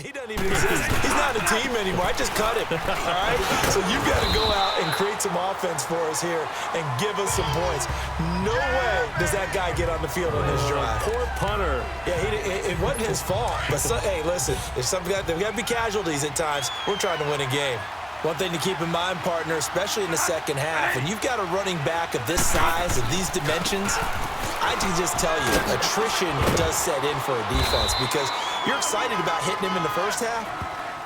He doesn't even exist. He's not a team anymore. I just cut him, all right? So you've got to go out and create some offense for us here and give us some points. No way does that guy get on the field on this drive. Poor punter. Yeah, it wasn't his fault. But, hey, listen, there's got to be casualties at times. We're trying to win a game. One thing to keep in mind, partner, especially in the second half, when you've got a running back of this size, of these dimensions, I can just tell you, attrition does set in for a defense because you're excited about hitting him in the first half.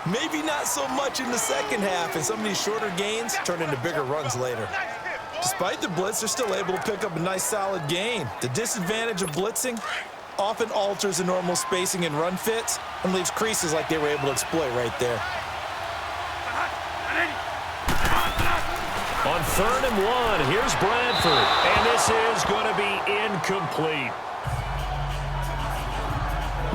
Maybe not so much in the second half, and some of these shorter gains turn into bigger runs later. Despite the blitz, they're still able to pick up a nice, solid gain. The disadvantage of blitzing often alters the normal spacing and run fits and leaves creases like they were able to exploit right there. On 3rd and 1, here's Bradford, and this is going to be incomplete.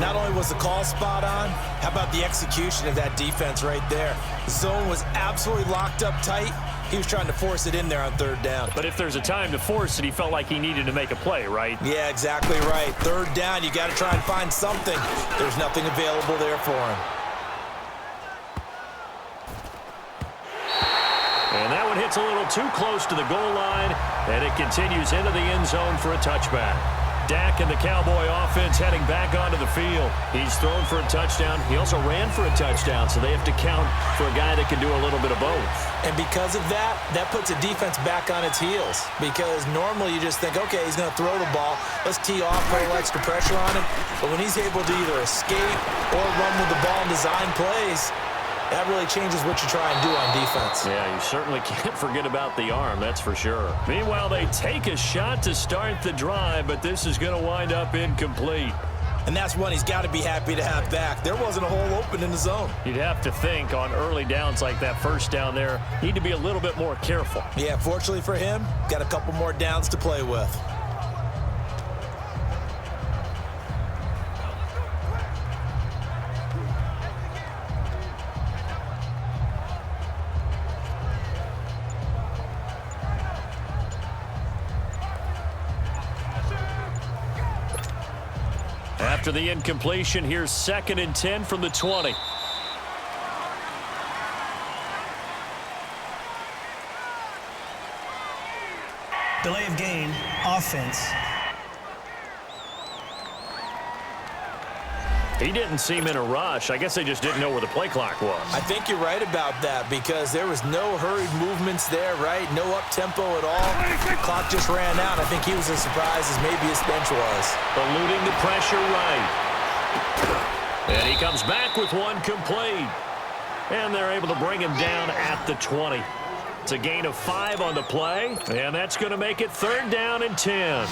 Not only was the call spot on, how about the execution of that defense right there? The zone was absolutely locked up tight. He was trying to force it in there on 3rd down. But if there's a time to force it, he felt like he needed to make a play, right? Yeah, exactly right. 3rd down, you got to try and find something. There's nothing available there for him. And that one hits a little too close to the goal line, and it continues into the end zone for a touchback. Dak and the Cowboy offense heading back onto the field. He's thrown for a touchdown. He also ran for a touchdown, so they have to count for a guy that can do a little bit of both. And because of that, that puts a defense back on its heels. Because normally you just think, okay, he's going to throw the ball. Let's tee off, put a little extra pressure on him. But when he's able to either escape or run with the ball and design plays, that really changes what you try and do on defense. Yeah, you certainly can't forget about the arm, that's for sure. Meanwhile, they take a shot to start the drive, but this is going to wind up incomplete. And that's one he's got to be happy to have back. There wasn't a hole open in the zone. You'd have to think on early downs like that first down there, need to be a little bit more careful. Yeah, fortunately for him, got a couple more downs to play with. After the incompletion, here's 2nd and 10 from the 20. Delay of game, offense. He didn't seem in a rush. I guess they just didn't know where the play clock was. I think you're right about that because there was no hurried movements there, right? No up-tempo at all. The clock just ran out. I think he was as surprised as maybe his bench was. Eluding the pressure right. And he comes back with one complete. And they're able to bring him down at the 20. It's a gain of 5 on the play, and that's going to make it 3rd down and 10.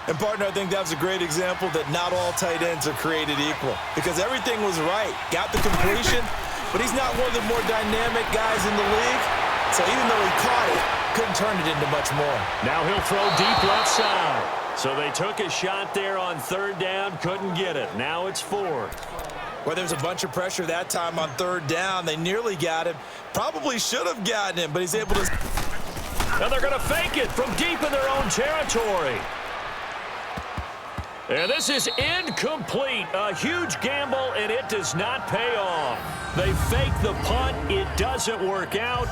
And, partner, I think that was a great example that not all tight ends are created equal because everything was right. Got the completion, but he's not one of the more dynamic guys in the league. So even though he caught it, couldn't turn it into much more. Now he'll throw deep left side. So they took a shot there on 3rd down, couldn't get it. Now it's 4th. Well, there's a bunch of pressure that time on 3rd down. They nearly got him. Probably should have gotten him, but he's able to. Now they're going to fake it from deep in their own territory. And this is incomplete. A huge gamble, and it does not pay off. They fake the punt. It doesn't work out.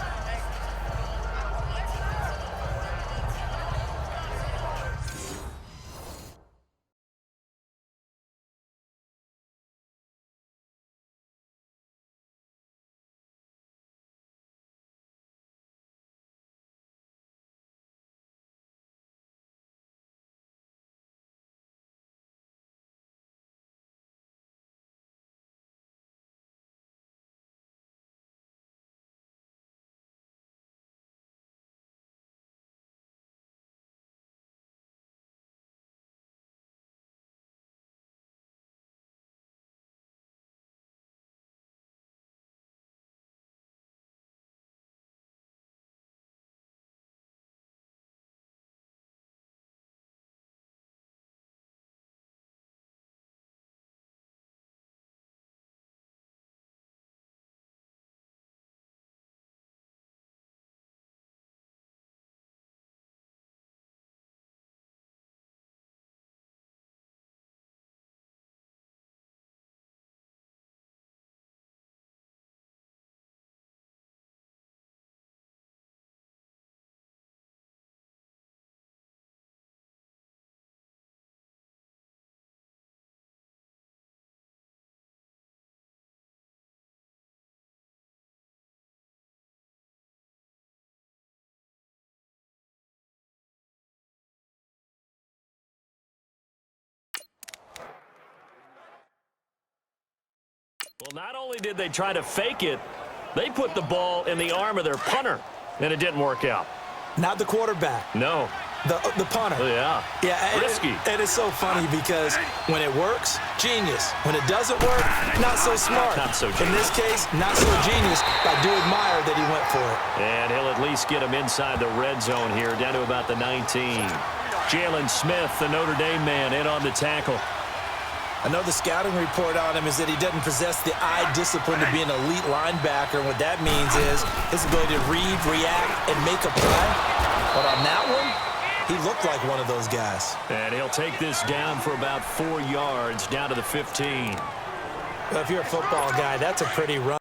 Well, not only did they try to fake it, they put the ball in the arm of their punter, and it didn't work out. Not the quarterback. No. The punter. Oh, yeah. Yeah, risky. And it's so funny because when it works, genius. When it doesn't work, not so smart. Not so genius. In this case, not so genius. I do admire that he went for it. And he'll at least get him inside the red zone here, down to about the 19. Jalen Smith, the Notre Dame man, in on the tackle. I know the scouting report on him is that he doesn't possess the eye discipline to be an elite linebacker. What that means is his ability to read, react, and make a play. But on that one, he looked like one of those guys. And he'll take this down for about 4 yards, down to the 15. Well, if you're a football guy, that's a pretty run.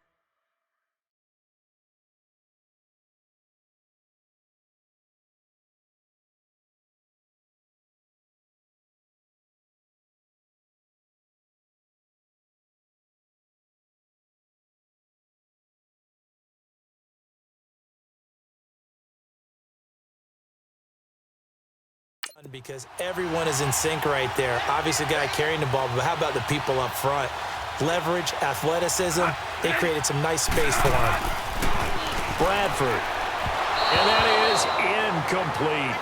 Because everyone is in sync right there. Obviously, the guy carrying the ball, but how about the people up front? Leverage, athleticism, they created some nice space for him. Bradford. And that is incomplete.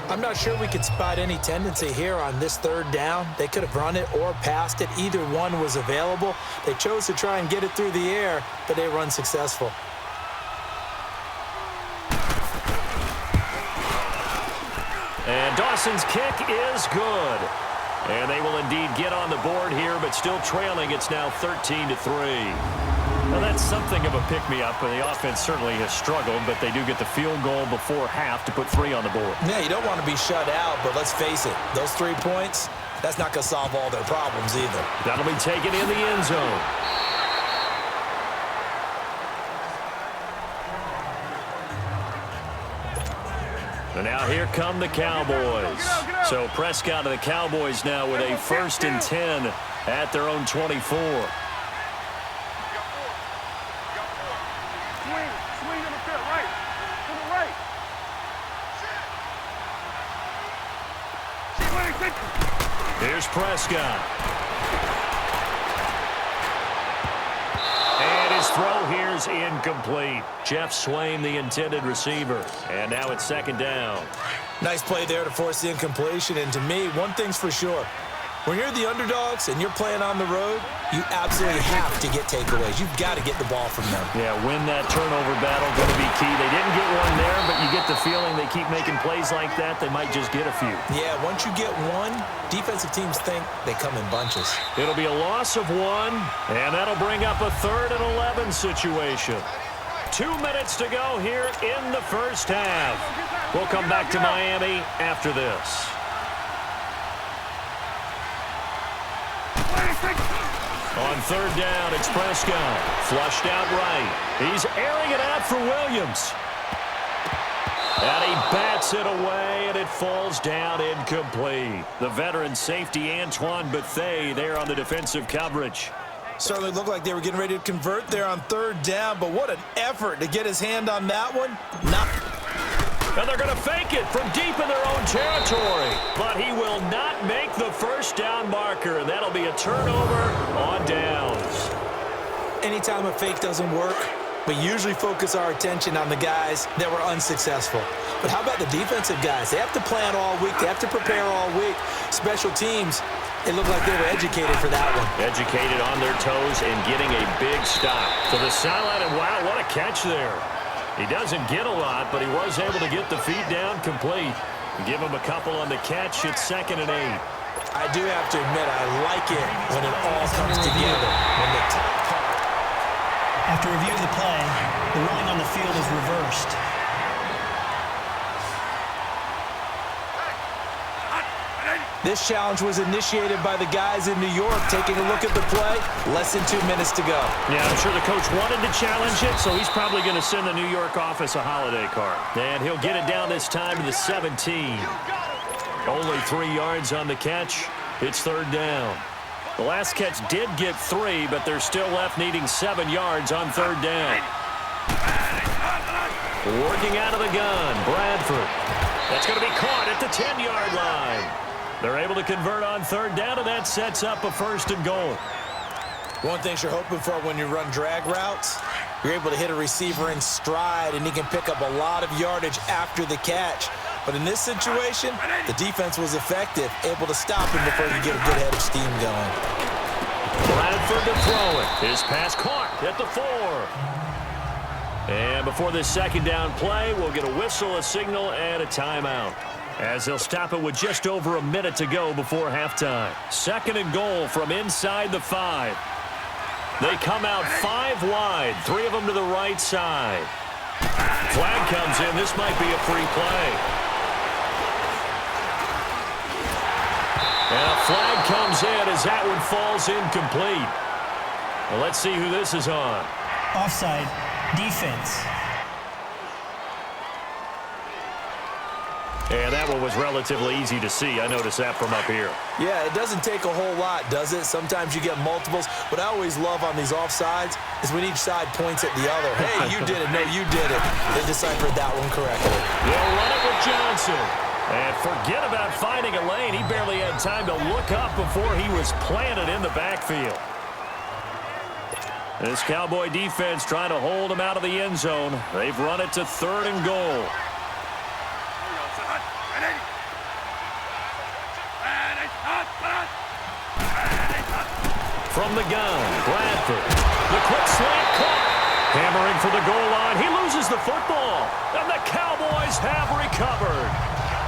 I'm not sure we could spot any tendency here on this third down. They could have run it or passed it. Either one was available. They chose to try and get it through the air, but they were unsuccessful. And Dawson's kick is good. And they will indeed get on the board here, but still trailing. It's now 13-3. Well, that's something of a pick-me-up, and the offense certainly has struggled, but they do get the field goal before half to put 3 on the board. Yeah, you don't want to be shut out, but let's face it, those 3 points, that's not going to solve all their problems either. That'll be taken in the end zone. And now here come the Cowboys. So Prescott of the Cowboys now with a 1st and 10 at their own 24. Swing on the field, right. To the right. Here's Prescott. And his throw here's incomplete. Jeff Swain, the intended receiver. And now it's 2nd down. Nice play there to force the incompletion. And to me, one thing's for sure. When you're the underdogs and you're playing on the road, you absolutely have to get takeaways. You've got to get the ball from them. Yeah, win that turnover battle, going to be key. They didn't get one there, but you get the feeling they keep making plays like that, they might just get a few. Yeah, once you get one, defensive teams think they come in bunches. It'll be a loss of 1, and that'll bring up a 3rd and 11 situation. 2 minutes to go here in the first half. We'll come back to Miami after this. On 3rd down, it's Prescott. Flushed out right. He's airing it out for Williams. And he bats it away, and it falls down incomplete. The veteran safety, Antoine Bethea, there on the defensive coverage. Certainly looked like they were getting ready to convert there on 3rd down, but what an effort to get his hand on that one. And they're going to fake it from deep in their own territory. But he will not make the 1st down marker. And that'll be a turnover on downs. Anytime a fake doesn't work, we usually focus our attention on the guys that were unsuccessful. But how about the defensive guys? They have to plan all week. They have to prepare all week. Special teams, it looked like they were educated for that one. Educated on their toes and getting a big stop. To the sideline, and wow, what a catch there. He doesn't get a lot, but he was able to get the feet down complete. Give him a couple on the catch. It's 2nd and 8. I do have to admit, I like it when it all comes together. When the top part. After reviewing the play, the ruling on the field is reversed. This challenge was initiated by the guys in New York. Taking a look at the play, less than 2 minutes to go. Yeah, I'm sure the coach wanted to challenge it, so he's probably going to send the New York office a holiday card. And he'll get it down this time to the 17. Only 3 yards on the catch. It's 3rd down. The last catch did get 3, but they're still left needing 7 yards on 3rd down. Working out of the gun, Bradford. That's going to be caught at the 10-yard line. They're able to convert on third down, and that sets up a 1st and goal. One thing you're hoping for when you run drag routes, you're able to hit a receiver in stride, and he can pick up a lot of yardage after the catch. But in this situation, the defense was effective, able to stop him before he could get a good head of steam going. Bradford to throw it. His pass caught at the 4. And before this 2nd down play, we'll get a whistle, a signal, and a timeout, as they'll stop it with just over a minute to go before halftime. 2nd and goal from inside the 5. They come out 5 wide, 3 of them to the right side. Flag comes in. This might be a free play. And a flag comes in as that one falls incomplete. Well, let's see who this is on. Offside. Defense. And that one was relatively easy to see. I noticed that from up here. Yeah, it doesn't take a whole lot, does it? Sometimes you get multiples. What I always love on these offsides is when each side points at the other. Hey, you did it. No, you did it. They deciphered that one correctly. They'll run it with Johnson. And forget about finding a lane. He barely had time to look up before he was planted in the backfield. This Cowboy defense trying to hold him out of the end zone. They've run it to 3rd and goal. From the gun, Bradford. The quick slant caught. Hammering for the goal line. He loses the football. And the Cowboys have recovered.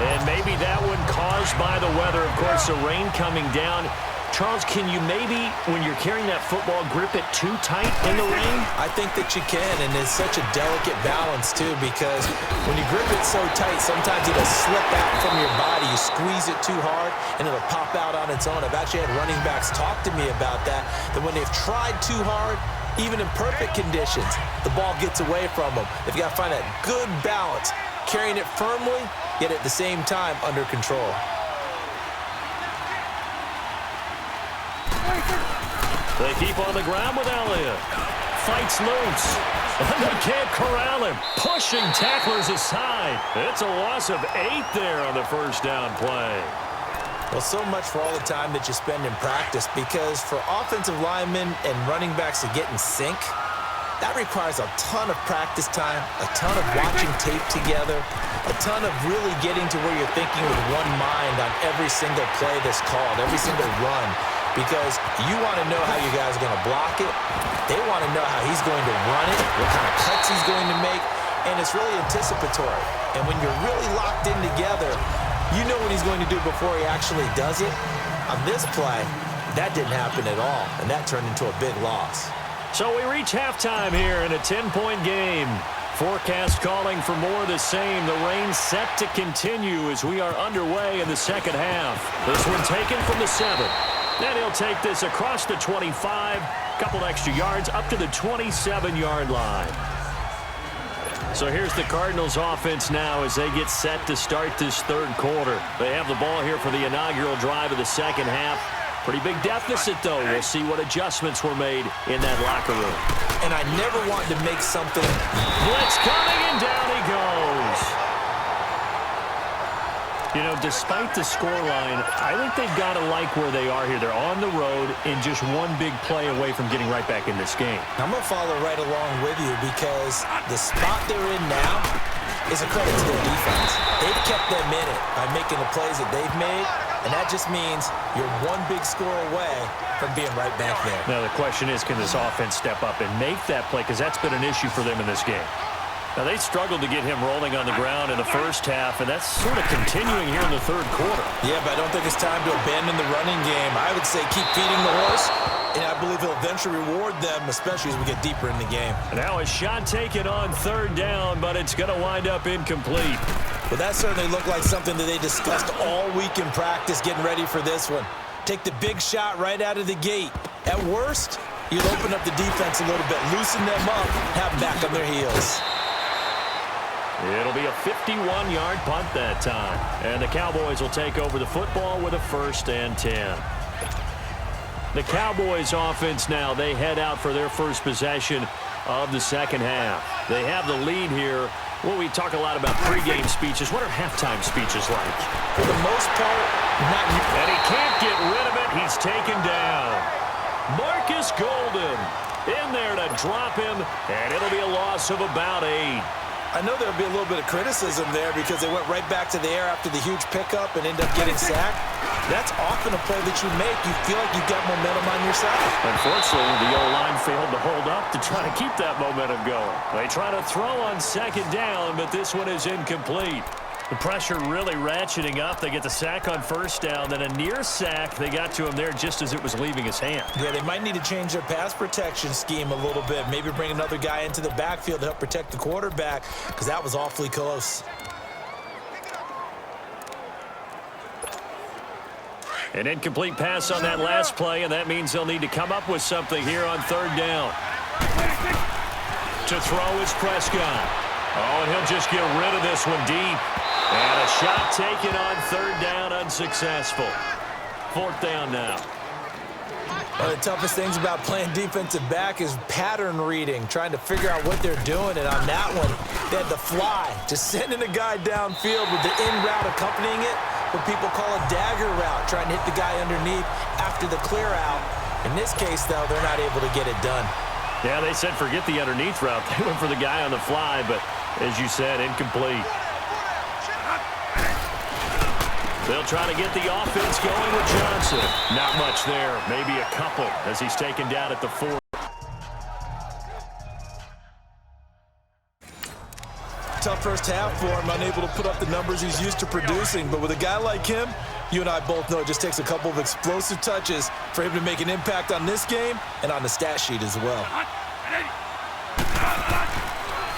And maybe that one caused by the weather. Of course, the rain coming down. Charles, can you maybe, when you're carrying that football, grip it too tight in the rain? I think that you can, and it's such a delicate balance, too, because when you grip it so tight, sometimes it'll slip out from your body. You squeeze it too hard, and it'll pop out on its own. I've actually had running backs talk to me about that when they've tried too hard, even in perfect conditions, the ball gets away from them. They've got to find that good balance, carrying it firmly, yet at the same time under control. They keep on the ground with Elliott. Fights loose. And they can't corral him. Pushing tacklers aside. It's a loss of 8 there on the 1st down play. Well, so much for all the time that you spend in practice, because for offensive linemen and running backs to get in sync, that requires a ton of practice time, a ton of watching tape together, a ton of really getting to where you're thinking with one mind on every single play that's called, every single run. Because you want to know how you guys are going to block it. They want to know how he's going to run it, what kind of cuts he's going to make, and it's really anticipatory. And when you're really locked in together, you know what he's going to do before he actually does it. On this play, that didn't happen at all, and that turned into a big loss. So we reach halftime here in a 10-point game. Forecast calling for more of the same. The rain set to continue as we are underway in the 2nd half. This one taken from the 7. Then he'll take this across the 25, couple extra yards up to the 27-yard line. So here's the Cardinals offense now as they get set to start this 3rd quarter. They have the ball here for the inaugural drive of the 2nd half. Pretty big deficit, though. We'll see what adjustments were made in that locker room. And I never want to make something. Blitz coming, and down he goes. You know, despite the scoreline, I think they've got to like where they are here. They're on the road and just one big play away from getting right back in this game. I'm going to follow right along with you because the spot they're in now is a credit to their defense. They've kept them in it by making the plays that they've made, and that just means you're one big score away from being right back there. Now, the question is, can this offense step up and make that play? Because that's been an issue for them in this game. Now, they struggled to get him rolling on the ground in the 1st half, and that's sort of continuing here in the 3rd quarter. Yeah, but I don't think it's time to abandon the running game. I would say keep feeding the horse, and I believe he'll eventually reward them, especially as we get deeper in the game. And now a shot taken on 3rd down, but it's going to wind up incomplete. But that certainly looked like something that they discussed all week in practice, getting ready for this one. Take the big shot right out of the gate. At worst, you'll open up the defense a little bit, loosen them up, have them back on their heels. It'll be a 51-yard punt that time. And the Cowboys will take over the football with a 1st and 10. The Cowboys offense now, they head out for their first possession of the 2nd half. They have the lead here. Well, we talk a lot about pregame speeches. What are halftime speeches like? For the most part, And he can't get rid of it. He's taken down. Marcus Golden in there to drop him, and it'll be a loss of about 8. I know there'll be a little bit of criticism there because they went right back to the air after the huge pickup and ended up getting sacked. That's often a play that you make. You feel like you've got momentum on your side. Unfortunately, the O-line failed to hold up to try to keep that momentum going. They try to throw on second down, but this one is incomplete. The pressure really ratcheting up. They get the sack on first down, then a near sack. They got to him there just as it was leaving his hand. Yeah, they might need to change their pass protection scheme a little bit. Maybe bring another guy into the backfield to help protect the quarterback because that was awfully close. An incomplete pass on that last play, and that means they'll need to come up with something here on third down. To throw is Prescott. Oh, and he'll just get rid of this one deep. And a shot taken on third down, unsuccessful. Fourth down now. One of the toughest things about playing defensive back is pattern reading, trying to figure out what they're doing. And on that one, they had to fly, just sending a guy downfield with the in route accompanying it, what people call a dagger route, trying to hit the guy underneath after the clear out. In this case, though, they're not able to get it done. Yeah, they said forget the underneath route. They went for the guy on the fly, but as you said, incomplete. They'll try to get the offense going with Johnson. Not much there. Maybe a couple as he's taken down at the 4. Tough first half for him, unable to put up the numbers he's used to producing. But with a guy like him, you and I both know it just takes a couple of explosive touches for him to make an impact on this game and on the stat sheet as well.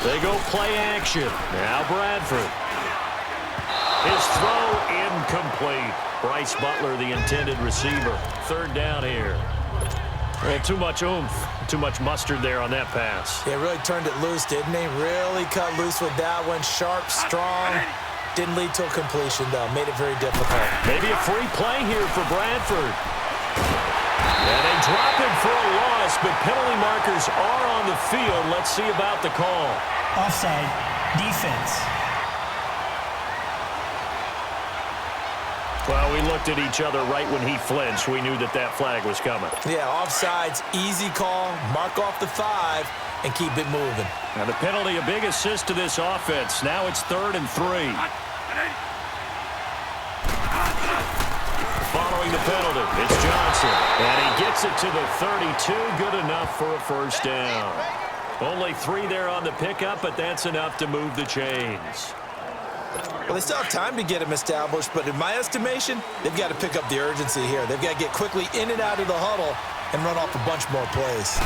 They go play action. Now Bradford. His throw incomplete. Bryce Butler, the intended receiver. Third down here. Well, too much oomph, too much mustard there on that pass. Yeah, really turned it loose, didn't he? Really cut loose with that one. Sharp, strong. Didn't lead to a completion, though. Made it very difficult. Maybe a free play here for Bradford. And they drop him for a loss, but penalty markers are on the field. Let's see about the call. Offside, defense. Well, we looked at each other right when he flinched. We knew that that flag was coming. Yeah, offsides, easy call. Mark off the 5 and keep it moving. Now the penalty, a big assist to this offense. Now it's 3rd and 3. Following the penalty, it's Johnson. And he gets it to the 32. Good enough for a first down. Only 3 there on the pickup, but that's enough to move the chains. Well, they still have time to get him established, but in my estimation, they've got to pick up the urgency here. They've got to get quickly in and out of the huddle and run off a bunch more plays.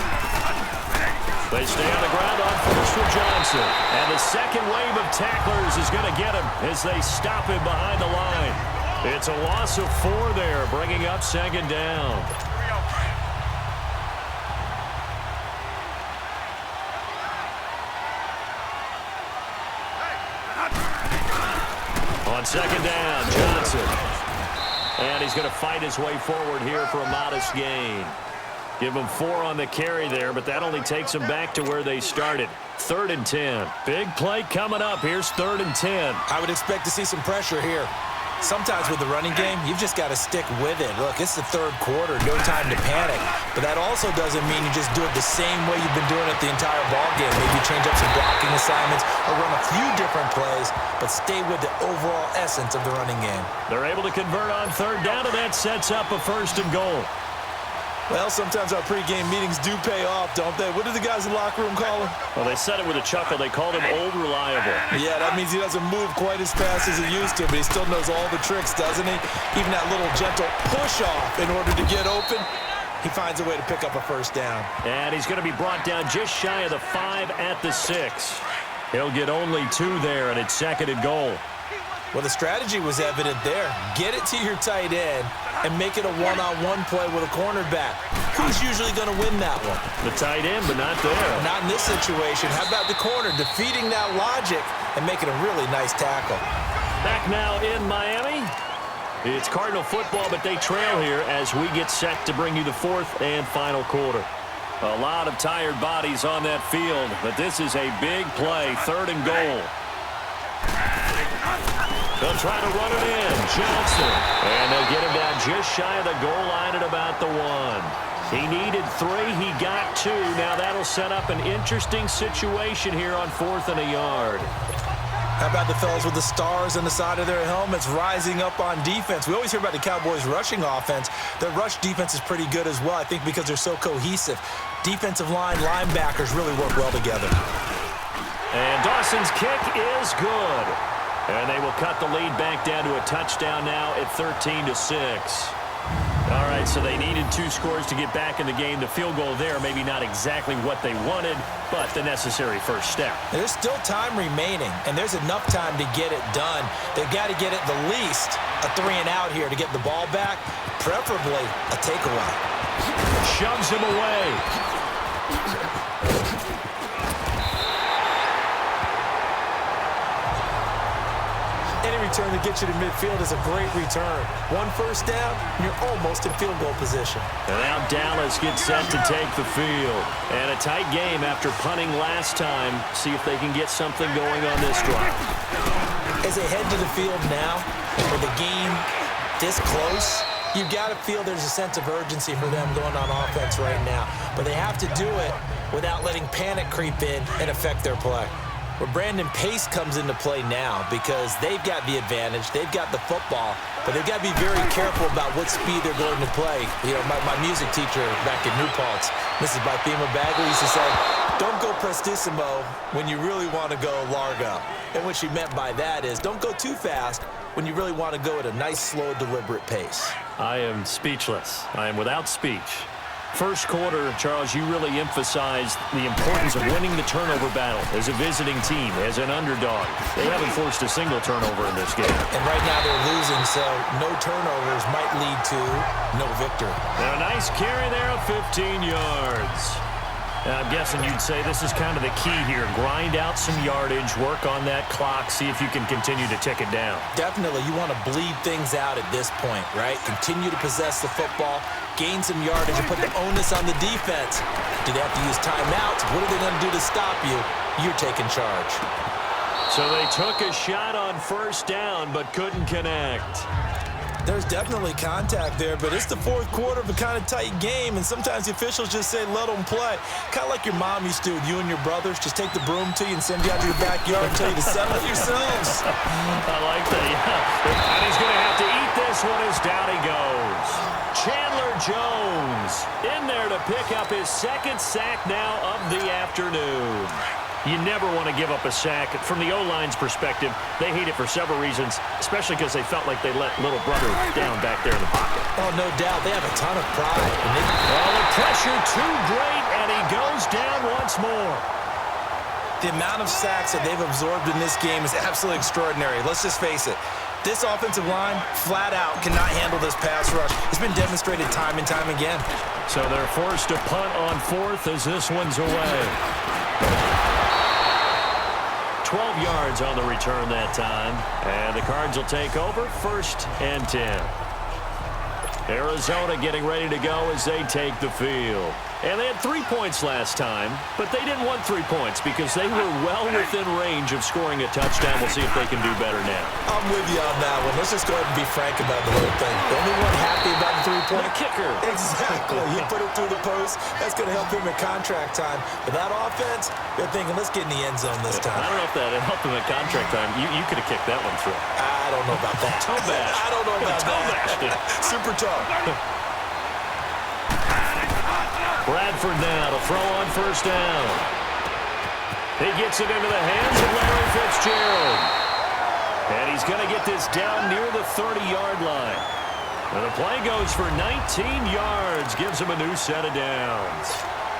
They stay on the ground on first with Johnson. And the second wave of tacklers is going to get him as they stop him behind the line. It's a loss of 4 there, bringing up second down. On second down, Johnson. And he's going to fight his way forward here for a modest gain. Give him 4 on the carry there, but that only takes them back to where they started. 3rd and 10. Big play coming up. Here's 3rd and 10. I would expect to see some pressure here. Sometimes with the running game, you've just got to stick with it. Look, it's the 3rd quarter, no time to panic. But that also doesn't mean you just do it the same way you've been doing it the entire ballgame. Maybe change up some blocking assignments or run a few different plays, but stay with the overall essence of the running game. They're able to convert on 3rd down, and that sets up a 1st and goal. Well, sometimes our pregame meetings do pay off, don't they? What do the guys in the locker room call him? Well, they said it with a chuckle. They called him Old Reliable. Yeah, that means he doesn't move quite as fast as he used to, but he still knows all the tricks, doesn't he? Even that little gentle push-off in order to get open, he finds a way to pick up a first down. And he's going to be brought down just shy of the 5 at the 6. He'll get only 2 there, and it's 2nd and goal. Well, the strategy was evident there. Get it to your tight end and make it a one-on-one play with a cornerback. Who's usually going to win that one? The tight end, but not there. Not in this situation. How about the corner defeating that logic and making a really nice tackle? Back now in Miami. It's Cardinal football, but they trail here as we get set to bring you the 4th and final quarter. A lot of tired bodies on that field, but this is a big play, 3rd and goal. They'll try to run it in. Johnson. And they'll get him down just shy of the goal line at about the 1. He needed 3. He got 2. Now that'll set up an interesting situation here on 4th and a yard. How about the fellas with the stars on the side of their helmets rising up on defense? We always hear about the Cowboys' rushing offense. Their rush defense is pretty good as well, I think, because they're so cohesive. Defensive line, linebackers really work well together. And Dawson's kick is good. And they will cut the lead back down to a touchdown now at 13-6. All right, so they needed 2 scores to get back in the game. The field goal there, maybe not exactly what they wanted, but the necessary first step. There's still time remaining, and there's enough time to get it done. They've got to get it the least a 3-and-out here to get the ball back, preferably a takeaway. Shoves him away. Any return to get you to midfield is a great return. 1 first down, you're almost in field goal position. And now Dallas gets set to take the field. And a tight game after punting last time. See if they can get something going on this drive. As they head to the field now, with the game this close, you've got to feel there's a sense of urgency for them going on offense right now. But they have to do it without letting panic creep in and affect their play. Where Brandon Pace comes into play now because they've got the advantage, they've got the football, but they've got to be very careful about what speed they're going to play. You know, my music teacher back in New Paltz, Mrs. Bythema Bagley, used to say, don't go prestissimo when you really want to go largo. And what she meant by that is don't go too fast when you really want to go at a nice, slow, deliberate pace. I am speechless. I am without speech. First quarter, Charles, you really emphasized the importance of winning the turnover battle as a visiting team, as an underdog. They haven't forced a single turnover in this game. And right now they're losing, so no turnovers might lead to no victory. And a nice carry there of 15 yards. I'm guessing you'd say this is kind of the key here. Grind out some yardage, work on that clock, see if you can continue to tick it down. Definitely. You want to bleed things out at this point, right? Continue to possess the football, gain some yardage, and put the onus on the defense. Do they have to use timeouts? What are they going to do to stop you? You're taking charge. So they took a shot on first down, but couldn't connect. There's definitely contact there, but it's the 4th quarter of a kind of tight game, and sometimes the officials just say, let them play. Kind of like your mom used to with you and your brothers. Just take the broom to you and send you out to the backyard and tell you to settle it yourselves. I like that, yeah. And he's going to have to eat this one as down he goes. Chandler Jones in there to pick up his 2nd sack now of the afternoon. You never want to give up a sack. From the O-line's perspective, they hate it for several reasons, especially because they felt like they let little brother down back there in the pocket. Oh, no doubt. They have a ton of pride. Well, the pressure too great, and he goes down once more. The amount of sacks that they've absorbed in this game is absolutely extraordinary. Let's just face it. This offensive line, flat out, cannot handle this pass rush. It's been demonstrated time and time again. So they're forced to punt on 4th as this one's away. 12 yards on the return that time. And the Cards will take over 1st and 10. Arizona getting ready to go as they take the field. And they had 3 points last time, but they didn't want 3 points because they were well within range of scoring a touchdown. We'll see if they can do better now. I'm with you on that one. Let's just go ahead and be frank about the whole thing. The only one happy about the 3-point kicker. Exactly. You put it through the post. That's going to help him in contract time. But that offense, they're thinking, let's get in the end zone this time. I don't know if that helped him in contract time. You could have kicked that one through. I don't know about that. Toe bash. I don't know about that. Super tough. Bradford now to throw on first down. He gets it into the hands of Larry Fitzgerald. And he's going to get this down near the 30-yard line. And the play goes for 19 yards, gives him a new set of downs.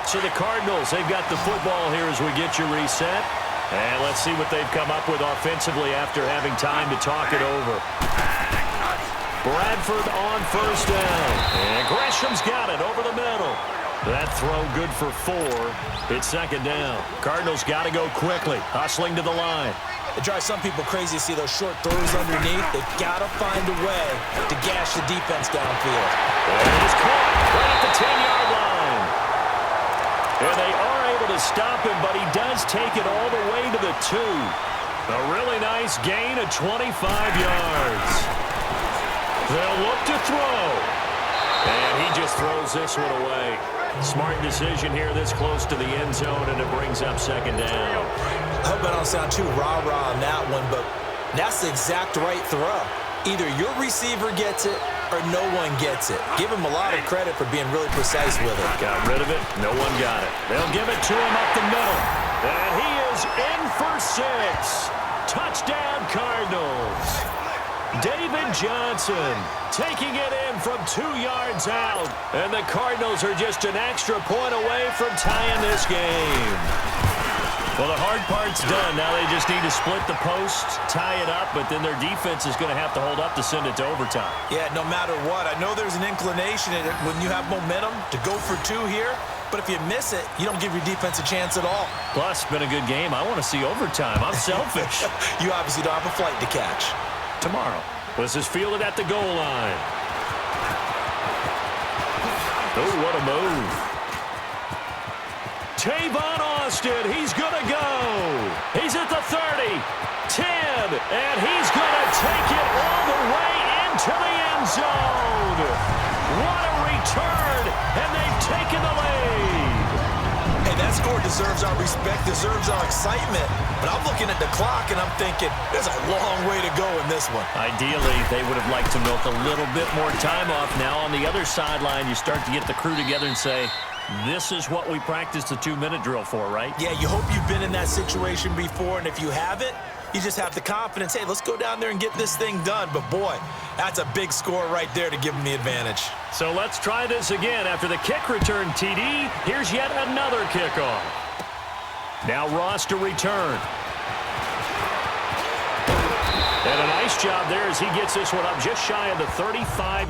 So the Cardinals, they've got the football here as we get you reset. And let's see what they've come up with offensively after having time to talk it over. Bradford on first down. And Gresham's got it over the middle. That throw good for 4. It's 2nd down. Cardinals got to go quickly, hustling to the line. It drives some people crazy to see those short throws underneath. They've got to find a way to gash the defense downfield. And he's caught right at the 10-yard line. And they are able to stop him, but he does take it all the way to the 2. A really nice gain of 25 yards. They'll look to throw. And he just throws this one away. Smart decision here this close to the end zone, and it brings up second down. I hope I don't sound too rah-rah on that one, but that's the exact right throw. Either your receiver gets it or no one gets it. Give him a lot of credit for being really precise with it. Got rid of it. No one got it. They'll give it to him up the middle. And he is in for 6. Touchdown, Cardinals. David Johnson taking it in from 2 yards out. And the Cardinals are just an extra point away from tying this game. Well, the hard part's done. Now they just need to split the posts, tie it up, but then their defense is going to have to hold up to send it to overtime. Yeah, no matter what. I know there's an inclination in it when you have momentum to go for 2 here, but if you miss it, you don't give your defense a chance at all. Plus, it's been a good game. I want to see overtime. I'm selfish. You obviously don't have a flight to catch. Tomorrow. This is fielded at the goal line. Oh, what a move. Tavon Austin, he's going to go. He's at the 30, 10, and he's going to take it all the way into the end zone. What a return, and they've taken the lead. Hey, that score deserves our respect, deserves our excitement. But I'm looking at the clock, and I'm thinking there's a long way to go in this one. Ideally, they would have liked to milk a little bit more time off. Now on the other sideline, you start to get the crew together and say, this is what we practiced the 2-minute drill for, right? Yeah, you hope you've been in that situation before, and if you haven't, you just have the confidence, hey, let's go down there and get this thing done. But, boy, that's a big score right there to give them the advantage. So let's try this again. After the kick return, TD, here's yet another kickoff. Now Ross to return. And a nice job there as he gets this one up just shy of the 35.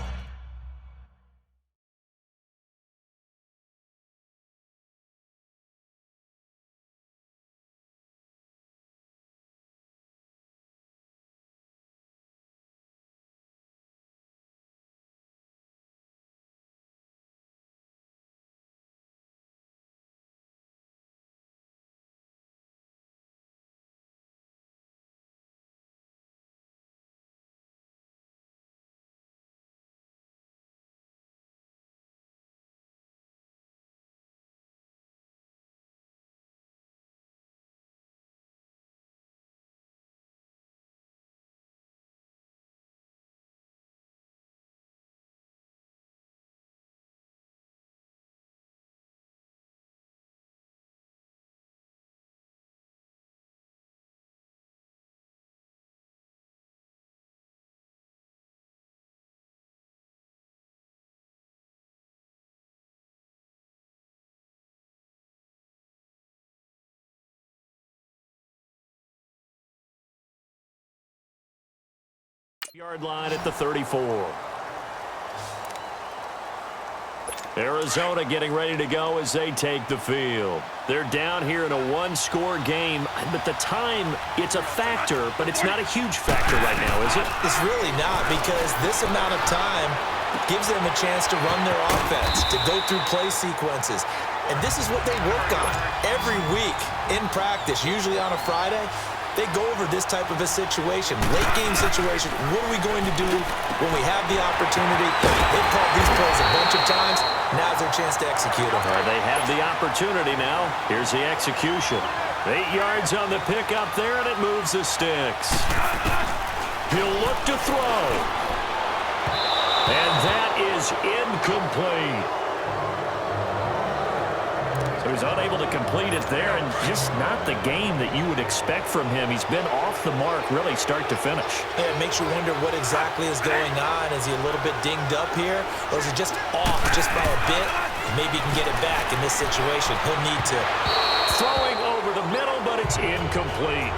Yard line at the 34. Arizona getting ready to go as they take the field. They're down here in a 1-score game, but the time, it's a factor, but it's not a huge factor right now, is it? It's really not, because this amount of time gives them a chance to run their offense, to go through play sequences. And this is what they work on every week in practice, usually on a Friday. They go over this type of a situation, late game situation. What are we going to do when we have the opportunity? They've called these plays a bunch of times. Now's their chance to execute them. They have the opportunity now. Here's the execution. 8 yards on the pick up there, and it moves the sticks. He'll look to throw. And that is incomplete. So he's unable to complete it there, and just not the game that you would expect from him. He's been off the mark really start to finish. Yeah, it makes you wonder what exactly is going on. Is he a little bit dinged up here, or is it just off just by a bit? Maybe he can get it back in this situation. He'll need to. Throwing over the middle, but it's incomplete.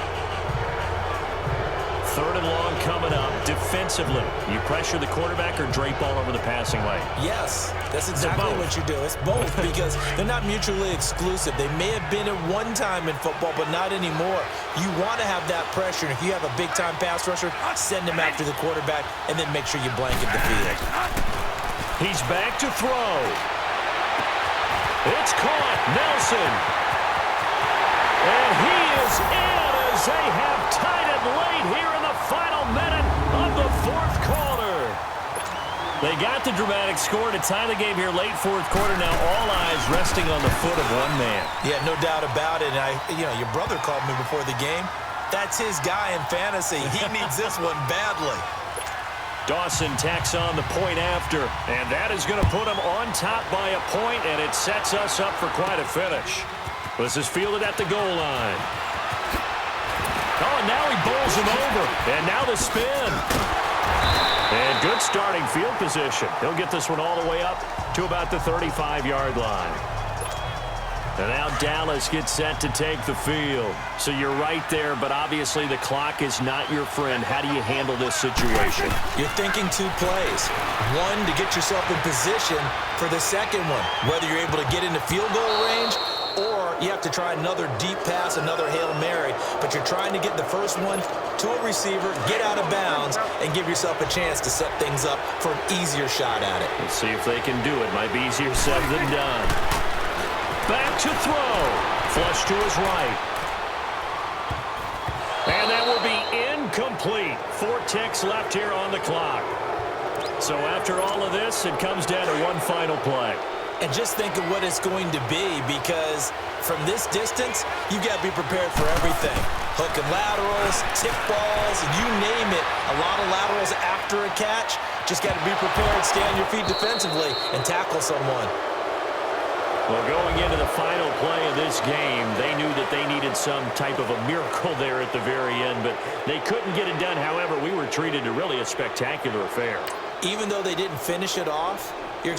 3rd and long coming up. Defensively, you pressure the quarterback or drape all over the passing lane? Yes, that's exactly what you do. It's both, because they're not mutually exclusive. They may have been at one time in football, but not anymore. You want to have that pressure, and if you have a big-time pass rusher, send him after the quarterback, and then make sure you blanket the field. He's back to throw. It's caught. Nelson. And he is in as they have tied it late here in the final minute of the fourth quarter. They got the dramatic score to tie the game here late fourth quarter. Now all eyes resting on the foot of one man. Yeah, no doubt about it. And your brother called me before the game. That's his guy in fantasy. He needs this one badly. Dawson tacks on the point after, and that is going to put him on top by a point, and it sets us up for quite a finish. This is fielded at the goal line. Oh, and now he bowls him over, and now the spin. And good starting field position. He'll get this one all the way up to about the 35-yard line. And now Dallas gets set to take the field. So you're right there, but obviously the clock is not your friend. How do you handle this situation? You're thinking two plays. One, to get yourself in position for the second one, whether you're able to get into field goal range or you have to try another deep pass, another Hail Mary. But you're trying to get the first one to a receiver, get out of bounds, and give yourself a chance to set things up for an easier shot at it. Let's see if they can do it. Might be easier said than done. Back to throw. Flush to his right. And that will be incomplete. 4 ticks left here on the clock. So after all of this, it comes down to one final play. And just think of what it's going to be, because from this distance, you've got to be prepared for everything. Hook and laterals, tip balls, you name it. A lot of laterals after a catch. Just got to be prepared, stay on your feet defensively, and tackle someone. Well, going into the final play of this game, they knew that they needed some type of a miracle there at the very end, but they couldn't get it done. However, we were treated to really a spectacular affair. Even though they didn't finish it off, you're